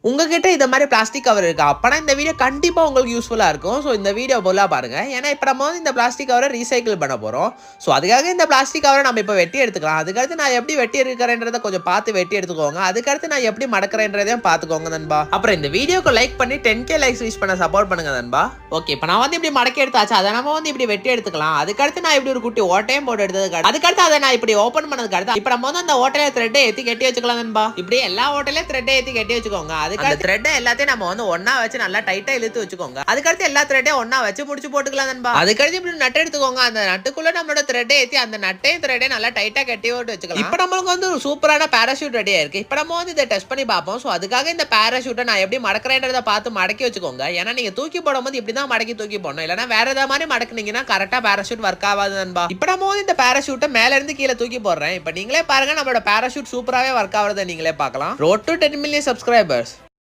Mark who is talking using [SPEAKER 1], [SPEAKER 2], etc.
[SPEAKER 1] உங்ககிட்ட இந்த மாதிரி பிளாஸ்டிக் கவர் இருக்கா? அப்பனா இந்த வீடியோ கண்டிப்பா உங்களுக்கு யூஸ்ஃபுல்லா இருக்கும். ஸோ இந்த வீடியோ ஃபுல்லா பாருங்க. ஏன்னா இப்ப நம்ம வந்து இந்த பிளாஸ்டிக் கவரை ரீசைக்கிள் பண்ண போறோம். ஸோ அதுக்காக இந்த பிளாஸ்டிக் கவரை நம்ம இப்ப வெட்டி எடுத்துக்கலாம். அதுக்கடுத்து நான் எப்படி வெட்டி எடுக்கிறேன்றத கொஞ்சம் பார்த்து வெட்டி எடுத்துக்கோங்க. அதுக்கடுத்து நான் எப்படி மடக்கிறேன்றதையும் பார்த்துக்கோங்க நண்பா. அப்புறம் இந்த வீடியோக்கு லைக் பண்ணி 10K லைக்ஸ் ரீச் பண்ண சப்போர்ட் பண்ணுங்க நண்பா. ஓகே, இப்போ நான் வந்து இப்படி மடக்கி எடுத்தாச்சு. அதை நம்ம வந்து இப்படி வெட்டி எடுத்துக்கலாம். அதுக்கடுத்து நான் இப்படி ஒரு குட்டி ஓட்டையும் போட்டு எடுத்ததுக்கு அதுக்கடுத்து அதை நான் இப்படி ஓப்பன் பண்ணதுக்கு அடுத்து இப்போ நம்ம வந்து அந்த ஓட்டையில த்ரெட்டை ஏற்றி கட்டி வச்சுக்கலாம் நண்பா. இப்படி எல்லா ஓட்டையில த்ரெட்டை ஏற்றி கட்டி வச்சுக்கோங்க. அதுக்கு த்ரெட் எல்லாத்தையும் நம்ம வந்து ஒண்ணா வச்சு நல்லா டைட்டா இழுத்து வச்சுக்கோங்க. அதுக்கடுத்து எல்லா த்ரெட்டையும் ஒண்ணா வச்சு முடிச்சு போட்டுக்கலாம் நண்பா. அதுக்கடுத்து இப்படி நட்டு எடுத்துக்கோங்க. அந்த நட்டுக்குள்ள நம்மளோட த்ரெட்டை ஏத்தி அந்த நட்டையும் த்ரெட்டையும் நல்லா டைட்டா கட்டி போட்டு வச்சுக்கலாம். இப்போ நம்மளுக்கு வந்து ஒரு சூப்பரான பாராசூட் ரெடியா இருக்கு. இப்போ நம்ம வந்து இதை டெஸ்ட் பண்ணி பார்ப்போம். ஸோ அதுக்காக இந்த பாராசூட்டை நான் எப்படி மடக்கிறேன்றதை பார்த்து மடக்கி வச்சுக்கோங்க. ஏன்னா நீங்க தூக்கி போடும்போது இப்படிதான் மடக்கி தூக்கி போடணும். இல்லைன்னா வேற ஏதாவது மாதிரி மடக்குனீங்கன்னா கரெக்டா பாராசூட் ஒர்க் ஆகாது நண்பா. இப்போ நம்ம வந்து இந்த பாராசூட்டை மேல இருந்து கீழே தூக்கி போடுறேன். இப்போ நீங்களே பாருங்க, நம்மளோட பாராசூட் சூப்பராகவே ஒர்க் ஆகுறதை நீங்களே பார்க்கலாம். Road to 10 million subscribers.